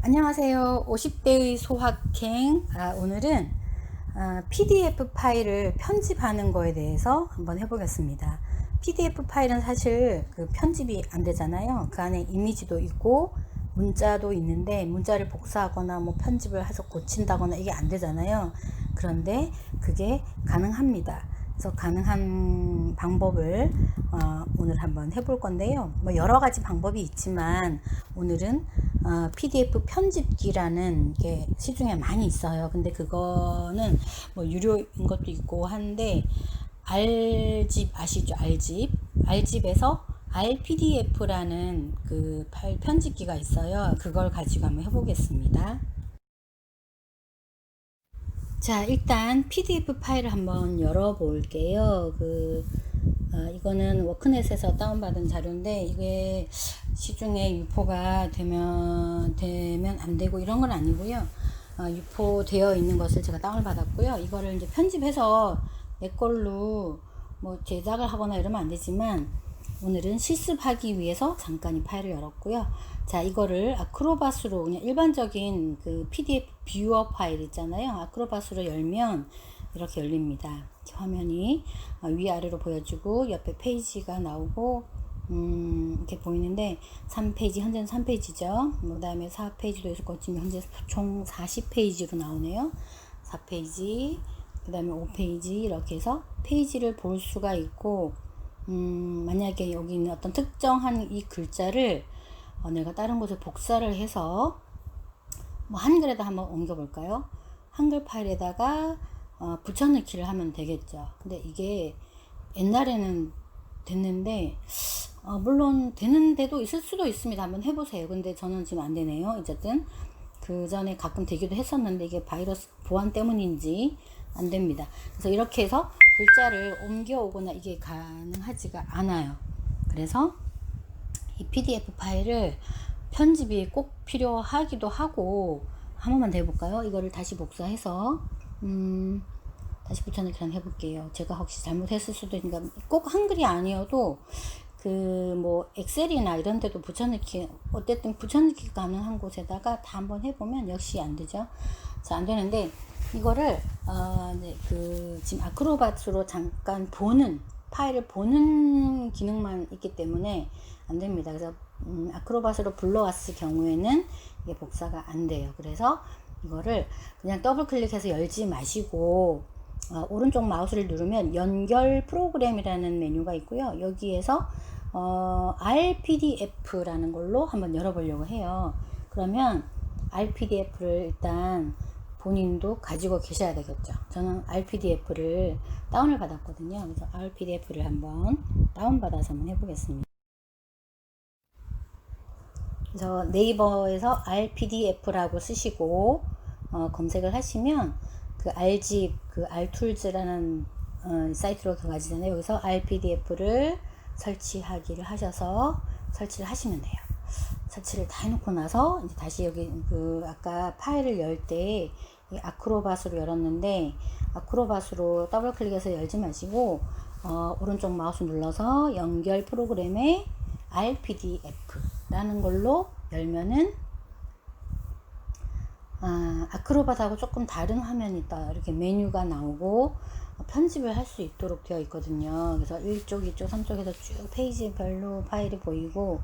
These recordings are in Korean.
안녕하세요. 50대의 소확행. 오늘은 PDF 파일을 편집하는 거에 대해서 한번 해보겠습니다. PDF 파일은 사실 그 편집이 안 되잖아요. 그 안에 이미지도 있고 문자도 있는데 문자를 복사하거나 뭐 편집을 해서 고친다거나 이게 안 되잖아요. 그런데 그게 가능합니다. 그래서 가능한 방법을 오늘 한번 해볼 건데요. 뭐 여러 가지 방법이 있지만 오늘은 PDF 편집기라는 게 시중에 많이 있어요. 근데 그거는 뭐 유료인 것도 있고 한데 R집 아시죠? R집에서 RPDF라는 그 파일 편집기가 있어요. 그걸 가지고 한번 해보겠습니다. 자, 일단 PDF 파일을 한번 열어볼게요. 이거는 워크넷에서 다운받은 자료인데, 이게 시중에 유포가 되면 안 되고 이런 건 아니고요. 유포되어 있는 것을 제가 다운을 받았고요. 이거를 이제 편집해서 내 걸로 뭐 제작을 하거나 이러면 안 되지만, 오늘은 실습하기 위해서 잠깐 이 파일을 열었고요. 자, 이거를 아크로밧으로 그냥 일반적인 그 PDF 뷰어 파일 있잖아요. 아크로밧으로 열면 이렇게 열립니다. 화면이 위아래로 보여주고 옆에 페이지가 나오고 이렇게 보이는데 3페이지, 현재는 3페이지죠. 그 다음에 4페이지도 있을 것 같지만 현재 총 40페이지로 나오네요. 4페이지, 그 다음에 5페이지 이렇게 해서 페이지를 볼 수가 있고 만약에 여기 있는 어떤 특정한 이 글자를 내가 다른 곳에 복사를 해서 뭐 한글에다 한번 옮겨 볼까요? 한글 파일에다가 붙여넣기를 하면 되겠죠. 근데 이게 옛날에는 됐는데 물론 되는 데도 있을 수도 있습니다. 한번 해보세요. 근데 저는 지금 안 되네요. 어쨌든 그 전에 가끔 되기도 했었는데 이게 바이러스 보안 때문인지 안 됩니다. 그래서 이렇게 해서 글자를 옮겨오거나 이게 가능하지가 않아요. 그래서 이 PDF 파일을 편집이 꼭 필요하기도 하고 한 번만 더 해볼까요? 이거를 다시 복사해서 다시 붙여넣기 해볼게요. 제가 혹시 잘못했을 수도 있으니까 꼭 한글이 아니어도 그 뭐 엑셀이나 이런 데도 붙여넣기 어쨌든 붙여넣기 가능한 곳에다가 다 한번 해보면 역시 안 되죠. 자, 안 되는데 이거를 네, 지금 아크로밧으로 잠깐 보는 파일을 보는 기능만 있기 때문에 안 됩니다. 그래서 아크로밧으로 불러왔을 경우에는 이게 복사가 안 돼요. 그래서 이거를 그냥 더블 클릭해서 열지 마시고 오른쪽 마우스를 누르면 연결 프로그램이라는 메뉴가 있고요. 여기에서 RPDF라는 걸로 한번 열어보려고 해요. 그러면 RPDF를 일단 본인도 가지고 계셔야 되겠죠. 저는 RPDF를 다운을 받았거든요. 그래서 RPDF를 한번 다운받아서 한번 해보겠습니다. 그래서 네이버에서 RPDF라고 쓰시고 검색을 하시면 그 R집, 그 R툴즈라는 사이트로 가지잖아요. 여기서 RPDF를 설치하기를 하셔서 설치를 하시면 돼요. 설치를 다 해놓고 나서 이제 다시 여기 그 아까 파일을 열 때 아크로밧으로 열었는데 아크로밧으로 더블 클릭해서 열지 마시고 오른쪽 마우스 눌러서 연결 프로그램에 RPDF라는 걸로 열면은 아크로밧하고 조금 다른 화면이 있다. 이렇게 메뉴가 나오고 편집을 할 수 있도록 되어 있거든요. 그래서 1쪽, 2쪽, 3쪽에서 쭉 페이지별로 파일이 보이고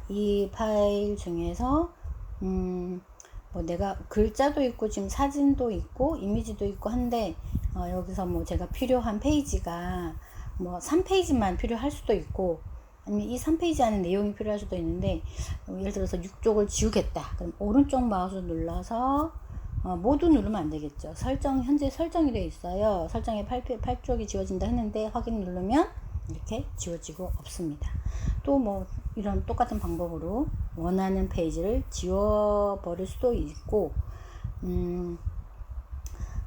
이 파일 중에서 뭐 내가 글자도 있고 지금 사진도 있고 이미지도 있고 한데 여기서 뭐 제가 필요한 페이지가 뭐 3페이지만 필요할 수도 있고 아니면 이 3페이지 안에 내용이 필요할 수도 있는데 예를 들어서 6쪽을 지우겠다. 그럼 오른쪽 마우스 눌러서 모두 누르면 안 되겠죠. 현재 설정이 되어 있어요. 설정에 8쪽이 지워진다 했는데 확인 누르면 이렇게 지워지고 없습니다. 또 뭐 이런 똑같은 방법으로 원하는 페이지를 지워버릴 수도 있고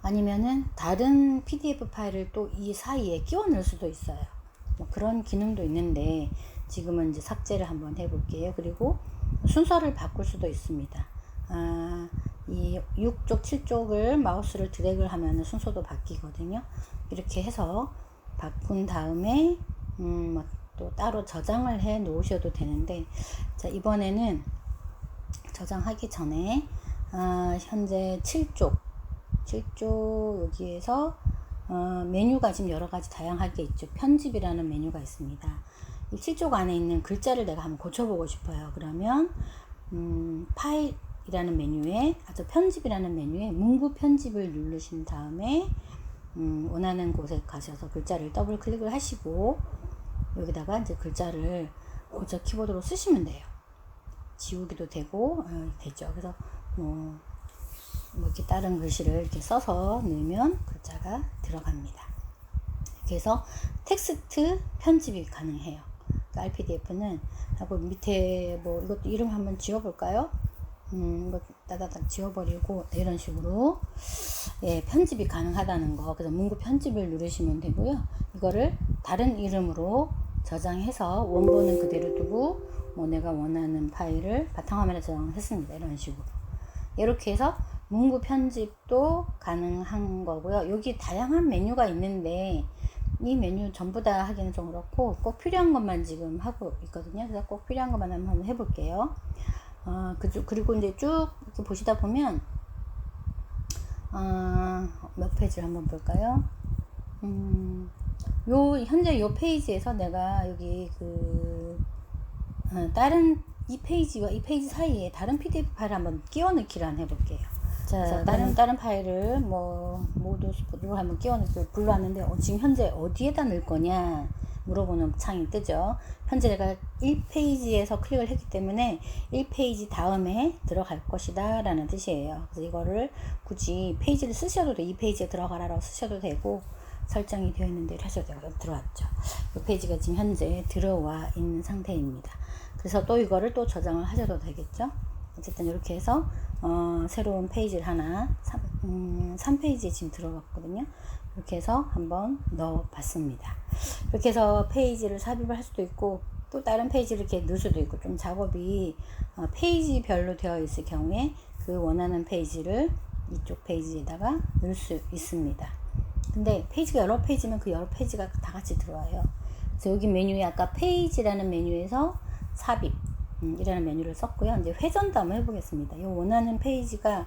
아니면은 다른 PDF 파일을 또 이 사이에 끼워 넣을 수도 있어요. 뭐 그런 기능도 있는데 지금은 이제 삭제를 한번 해볼게요. 그리고 순서를 바꿀 수도 있습니다. 이 6쪽, 7쪽을 마우스를 드래그를 하면 순서도 바뀌거든요. 이렇게 해서 바꾼 다음에 또 따로 저장을 해 놓으셔도 되는데 자, 이번에는 저장하기 전에 현재 7쪽 여기에서 메뉴가 지금 여러 가지 다양하게 있죠. 편집이라는 메뉴가 있습니다. 이 7쪽 안에 있는 글자를 내가 한번 고쳐보고 싶어요. 그러면 파일이라는 메뉴에 편집이라는 메뉴에 문구 편집을 누르신 다음에 원하는 곳에 가셔서 글자를 더블 클릭을 하시고 여기다가 이제 글자를 고쳐 키보드로 쓰시면 돼요. 지우기도 되고 되죠. 그래서 뭐 이렇게 다른 글씨를 이렇게 써서 넣으면 글자가 들어갑니다. 그래서 텍스트 편집이 가능해요. 그러니까 RPDF는 하고 밑에 뭐 이것도 이름 한번 지워볼까요? 이거 따다닥 지워버리고 이런 식으로 편집이 가능하다는 거. 그래서 문구 편집을 누르시면 되고요. 이거를 다른 이름으로 저장해서 원본은 그대로 두고 뭐 내가 원하는 파일을 바탕화면에 저장했습니다. 이런 식으로. 이렇게 해서 문구 편집도 가능한 거고요. 여기 다양한 메뉴가 있는데 이 메뉴 전부 다 하기는 좀 그렇고 꼭 필요한 것만 지금 하고 있거든요. 그래서 꼭 필요한 것만 한번 해볼게요. 그리고 이제 쭉 이렇게 보시다 보면 몇 페이지를 한번 볼까요? 현재 요 페이지에서 내가 여기 다른 이 페이지와 이 페이지 사이에 다른 PDF 파일을 한번 끼워 넣기를 한번 해볼게요. 자, 다른 파일을 모두 한번 끼워 넣기를 불러왔는데 지금 현재 어디에다 넣을 거냐 물어보는 창이 뜨죠. 현재 내가 1페이지에서 클릭을 했기 때문에 1페이지 다음에 들어갈 것이다 라는 뜻이에요. 그래서 이거를 굳이 페이지를 쓰셔도 돼. 이 페이지에 들어가라고 쓰셔도 되고 설정이 되어 있는데 하셔도 되고 들어왔죠. 이 페이지가 지금 현재 들어와 있는 상태입니다. 그래서 또 이거를 또 저장을 하셔도 되겠죠. 어쨌든 이렇게 해서 새로운 페이지를 하나 3페이지에 지금 들어갔거든요. 이렇게 해서 한번 넣어 봤습니다. 이렇게 해서 페이지를 삽입을 할 수도 있고 또 다른 페이지를 이렇게 넣을 수도 있고 좀 작업이 페이지별로 되어 있을 경우에 그 원하는 페이지를 이쪽 페이지에다가 넣을 수 있습니다. 근데 페이지가 여러 페이지면 그 여러 페이지가 다 같이 들어와요. 그래서 여기 메뉴에 아까 페이지라는 메뉴에서 삽입 이라는 메뉴를 썼고요. 이제 회전도 한번 해보겠습니다. 이 원하는 페이지가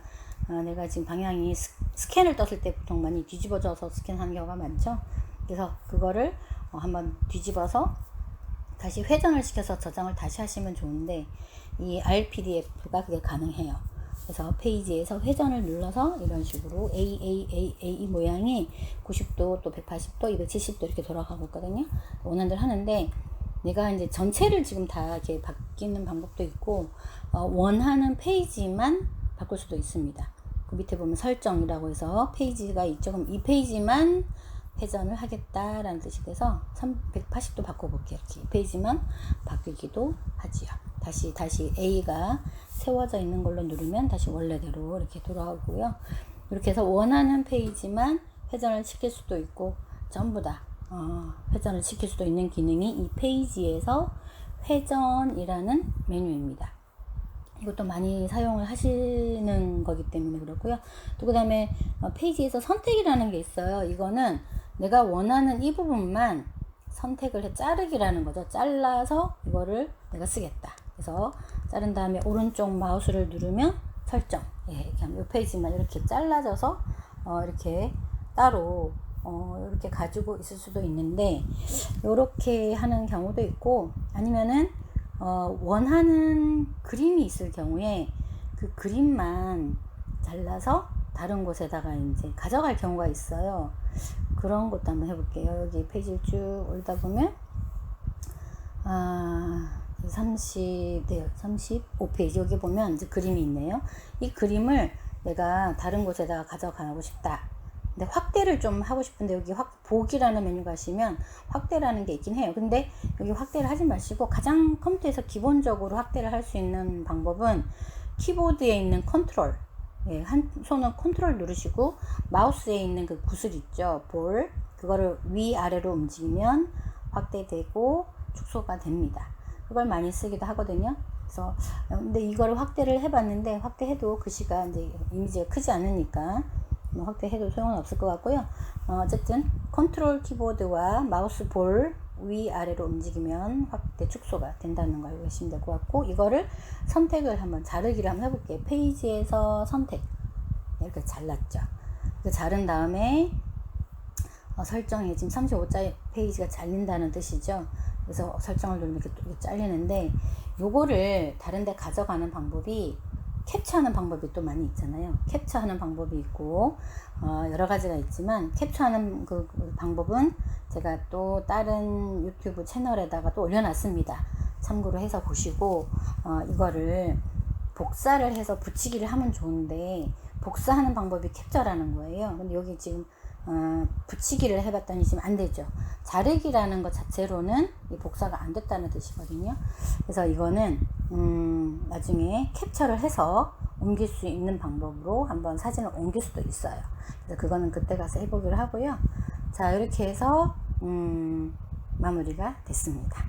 내가 지금 방향이 스캔을 떴을 때 보통 많이 뒤집어져서 스캔하는 경우가 많죠. 그래서 그거를 한번 뒤집어서 다시 회전을 시켜서 저장을 다시 하시면 좋은데 이 RPDF가 그게 가능해요. 그래서 페이지에서 회전을 눌러서 이런 식으로 이 모양이 90도 또 180도 270도 이렇게 돌아가고 있거든요. 원하는 대로 하는데 내가 이제 전체를 지금 다 이렇게 바뀌는 방법도 있고 원하는 페이지만 바꿀 수도 있습니다. 그 밑에 보면 설정이라고 해서 페이지가 이쪽은 이 페이지만 회전을 하겠다라는 뜻이 돼서 180도 바꿔볼게요. 이렇게 이 페이지만 바뀌기도 하지요. 다시 A가 세워져 있는 걸로 누르면 다시 원래대로 이렇게 돌아오고요. 이렇게 해서 원하는 페이지만 회전을 시킬 수도 있고 전부 다 회전을 시킬 수도 있는 기능이 이 페이지에서 회전이라는 메뉴입니다. 이것도 많이 사용을 하시는 거기 때문에 그렇고요. 또 그 다음에 페이지에서 선택이라는 게 있어요. 이거는 내가 원하는 이 부분만 선택을 해 자르기라는 거죠. 잘라서 이거를 내가 쓰겠다. 그래서 자른 다음에 오른쪽 마우스를 누르면 설정. 이렇게 하면 이 페이지만 이렇게 잘라져서 이렇게 따로 이렇게 가지고 있을 수도 있는데 이렇게 하는 경우도 있고 아니면은 원하는 그림이 있을 경우에 그 그림만 잘라서 다른 곳에다가 이제 가져갈 경우가 있어요. 그런 것도 한번 해볼게요. 여기 페이지를 쭉 올리다 보면 35페이지 여기 보면 이제 그림이 있네요. 이 그림을 내가 다른 곳에다가 가져가고 싶다. 근데 확대를 좀 하고 싶은데 여기 보기라는 메뉴 가시면 확대라는 게 있긴 해요. 근데 여기 확대를 하지 마시고 가장 컴퓨터에서 기본적으로 확대를 할 수 있는 방법은 키보드에 있는 컨트롤, 한 손은 컨트롤 누르시고 마우스에 있는 그 구슬 있죠, 볼, 그거를 위아래로 움직이면 확대되고 축소가 됩니다. 그걸 많이 쓰기도 하거든요. 그래서 근데 이거를 확대를 해봤는데 확대해도 글씨가 이제 이미지가 크지 않으니까 확대해도 소용은 없을 것 같고요. 어쨌든 컨트롤 키보드와 마우스 볼 위아래로 움직이면 확대 축소가 된다는 걸 알고 계시면 될 것 같고, 이거를 선택을 한번 자르기를 한번 해볼게요. 페이지에서 선택, 이렇게 잘랐죠. 자른 다음에 설정에 지금 35자 페이지가 잘린다는 뜻이죠. 그래서 설정을 누르면 이렇게 잘리는데, 요거를 다른 데 가져가는 방법이 캡처하는 방법이 또 많이 있잖아요. 캡처하는 방법이 있고 여러 가지가 있지만, 캡처하는 그 방법은 제가 또 다른 유튜브 채널에다가 또 올려놨습니다. 참고로 해서 보시고 이거를 복사를 해서 붙이기를 하면 좋은데, 복사하는 방법이 캡처라는 거예요. 근데 여기 지금 붙이기를 해봤더니 지금 안 되죠. 자르기라는 것 자체로는 이 복사가 안 됐다는 뜻이거든요. 그래서 이거는 나중에 캡처를 해서 옮길 수 있는 방법으로 한번 사진을 옮길 수도 있어요. 그래서 그거는 그때 가서 해보기로 하고요. 자, 이렇게 해서 마무리가 됐습니다.